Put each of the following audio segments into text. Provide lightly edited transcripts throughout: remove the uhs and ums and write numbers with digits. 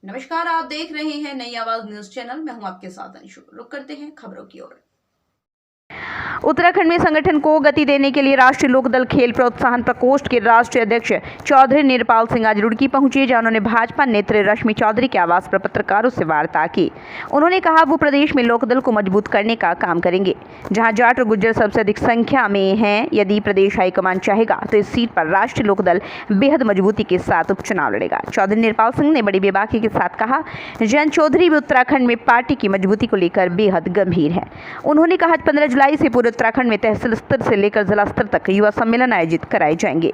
नमस्कार, आप देख रहे हैं नई आवाज न्यूज चैनल। मैं हूं आपके साथ अंशु। रुक करते हैं खबरों की ओर। उत्तराखंड में संगठन को गति देने के लिए राष्ट्रीय लोकदल खेल प्रोत्साहन प्रकोष्ठ के राष्ट्रीय अध्यक्ष चौधरी निरपाल सिंह आज रुड़की पहुंचे, जहां उन्होंने भाजपा नेत्री रश्मि चौधरी के आवास पर पत्रकारों से वार्ता की। उन्होंने कहा वो प्रदेश में लोकदल को मजबूत करने का काम करेंगे, जहां जाट और गुज्जर सबसे अधिक संख्या में हैं। यदि प्रदेश हाईकमान चाहेगा तो इस सीट पर राष्ट्रीय लोकदल बेहद मजबूती के साथ उपचुनाव लड़ेगा। चौधरी निरपाल सिंह ने बड़ी बेबाकी के साथ कहा, जयंत चौधरी भी उत्तराखंड में पार्टी की मजबूती को लेकर बेहद गंभीर है। उन्होंने कहा 15 जुलाई से पूरे उत्तराखंड में तहसील स्तर से लेकर जिला स्तर तक युवा सम्मेलन आयोजित कराए जाएंगे।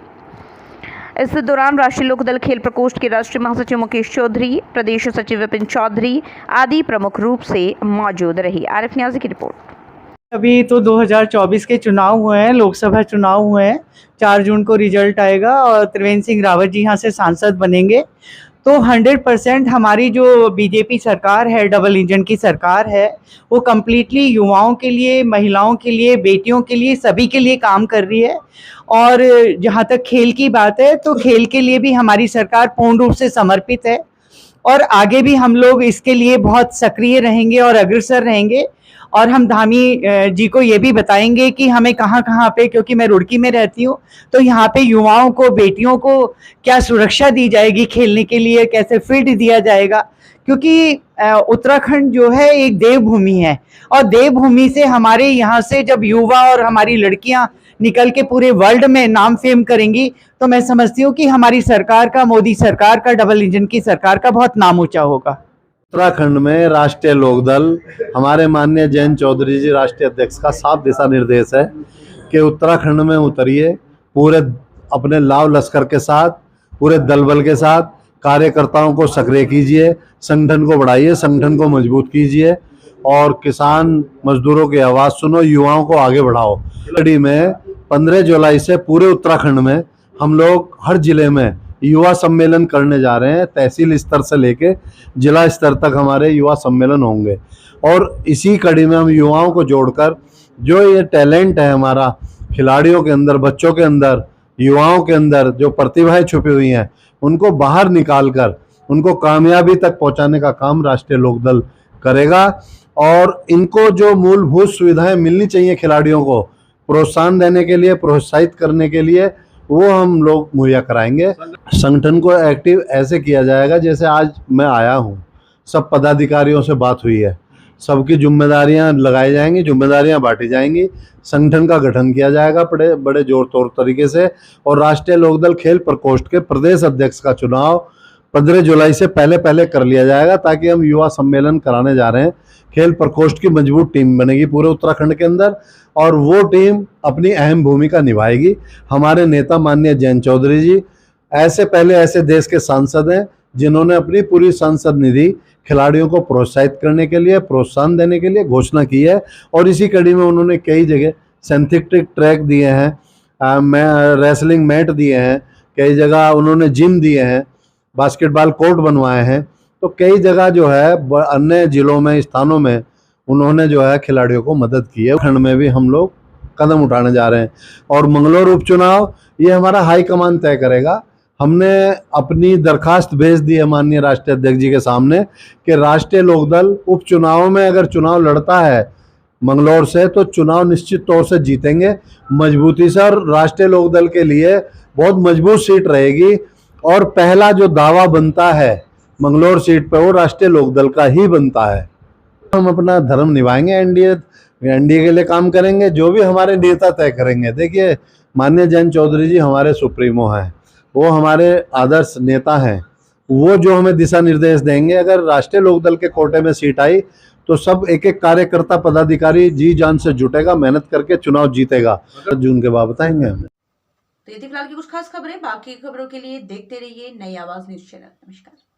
इस दौरान राष्ट्रीय लोकदल खेल प्रकोष्ठ के राष्ट्रीय महासचिव मुकेश चौधरी, प्रदेश सचिव विपिन चौधरी आदि प्रमुख रूप से मौजूद रही। आरिफ न्याजी की रिपोर्ट। अभी तो 2024 के चुनाव हुए हैं, लोकसभा चुनाव हुए हैं। 4 जून को रिजल्ट आएगा और त्रिवेंद्र सिंह रावत जी यहाँ से सांसद बनेंगे। तो 100% हमारी जो बीजेपी सरकार है, डबल इंजन की सरकार है, वो कम्प्लीटली युवाओं के लिए, महिलाओं के लिए, बेटियों के लिए, सभी के लिए काम कर रही है। और जहाँ तक खेल की बात है तो खेल के लिए भी हमारी सरकार पूर्ण रूप से समर्पित है और आगे भी हम लोग इसके लिए बहुत सक्रिय रहेंगे और अग्रसर रहेंगे। और हम धामी जी को ये भी बताएंगे कि हमें कहाँ कहाँ पे, क्योंकि मैं रुड़की में रहती हूँ, तो यहाँ पे युवाओं को, बेटियों को क्या सुरक्षा दी जाएगी खेलने के लिए, कैसे फील्ड दिया जाएगा। क्योंकि उत्तराखंड जो है एक देवभूमि है और देवभूमि से हमारे यहाँ से जब युवा और हमारी लड़कियाँ निकल के पूरे वर्ल्ड में नाम फेम करेंगी तो मैं समझती हूँ कि हमारी सरकार का, मोदी सरकार का, डबल इंजन की सरकार का बहुत नाम ऊंचा होगा। उत्तराखंड में राष्ट्रीय लोकदल, हमारे माननीय जयंत चौधरी जी राष्ट्रीय अध्यक्ष का साफ दिशा निर्देश है कि उत्तराखंड में उतरिए, पूरे अपने लाव लश्कर के साथ, पूरे दल बल के साथ कार्यकर्ताओं को सक्रिय कीजिए, संगठन को बढ़ाइए, संगठन को मजबूत कीजिए और किसान मजदूरों की आवाज़ सुनो, युवाओं को आगे बढ़ाओ। कड़ी में 15 जुलाई से पूरे उत्तराखंड में हम लोग हर जिले में युवा सम्मेलन करने जा रहे हैं। तहसील स्तर से लेके जिला स्तर तक हमारे युवा सम्मेलन होंगे और इसी कड़ी में हम युवाओं को जोड़कर जो ये टैलेंट है हमारा खिलाड़ियों के अंदर, बच्चों के अंदर, युवाओं के अंदर जो प्रतिभाएं छुपी हुई हैं, उनको बाहर निकाल कर उनको कामयाबी तक पहुंचाने का काम राष्ट्रीय लोकदल करेगा। और इनको जो मूलभूत सुविधाएं मिलनी चाहिए खिलाड़ियों को प्रोत्साहन देने के लिए, प्रोत्साहित करने के लिए, वो हम लोग मुहैया कराएंगे। संगठन को एक्टिव ऐसे किया जाएगा जैसे आज मैं आया हूँ, सब पदाधिकारियों से बात हुई है, सबकी जिम्मेदारियां लगाई जाएंगी, जिम्मेदारियां बांटी जाएंगी, संगठन का गठन किया जाएगा बड़े जोर तोड़ तरीके से। और राष्ट्रीय लोकदल खेल प्रकोष्ठ के प्रदेश अध्यक्ष का चुनाव 15 जुलाई से पहले कर लिया जाएगा, ताकि हम युवा सम्मेलन कराने जा रहे हैं। खेल प्रकोष्ठ की मजबूत टीम बनेगी पूरे उत्तराखंड के अंदर और वो टीम अपनी अहम भूमिका निभाएगी। हमारे नेता माननीय जयंत चौधरी जी ऐसे देश के सांसद हैं जिन्होंने अपनी पूरी सांसद निधि खिलाड़ियों को प्रोत्साहित करने के लिए, प्रोत्साहन देने के लिए घोषणा की है। और इसी कड़ी में उन्होंने कई जगह सिंथेटिक ट्रैक दिए हैं, रेसलिंग मैट दिए हैं, कई जगह उन्होंने जिम दिए हैं, बास्केटबॉल कोर्ट बनवाए हैं। तो कई जगह जो है अन्य जिलों में, स्थानों में उन्होंने जो है खिलाड़ियों को मदद की है। खंड में भी हम लोग कदम उठाने जा रहे हैं और मंगलौर उपचुनाव ये हमारा हाईकमान तय करेगा। हमने अपनी दरखास्त भेज दी है माननीय राष्ट्रीय अध्यक्ष जी के सामने कि राष्ट्रीय लोकदल उपचुनाव में अगर चुनाव लड़ता है मंगलौर से तो चुनाव निश्चित तौर से जीतेंगे मजबूती से। और राष्ट्रीय लोकदल के लिए बहुत मजबूत सीट रहेगी और पहला जो दावा बनता है मंगलौर सीट पर वो राष्ट्रीय लोकदल का ही बनता है। हम अपना धर्म निभाएंगे, एनडीए के लिए काम करेंगे, जो भी हमारे नेता तय करेंगे। देखिए माननीय जयंत चौधरी जी हमारे सुप्रीमो हैं, वो हमारे आदर्श नेता हैं, वो जो हमें दिशा निर्देश देंगे। अगर राष्ट्रीय लोकदल के कोटे में सीट आई तो सब एक एक कार्यकर्ता पदाधिकारी जी जान से जुटेगा, मेहनत करके चुनाव जीतेगा। जून के बाद बताएंगे हमें। तो ये थी फिलहाल की कुछ खास खबरें। बाकी खबरों के लिए देखते रहिए नई आवाज न्यूज चैनल। नमस्कार।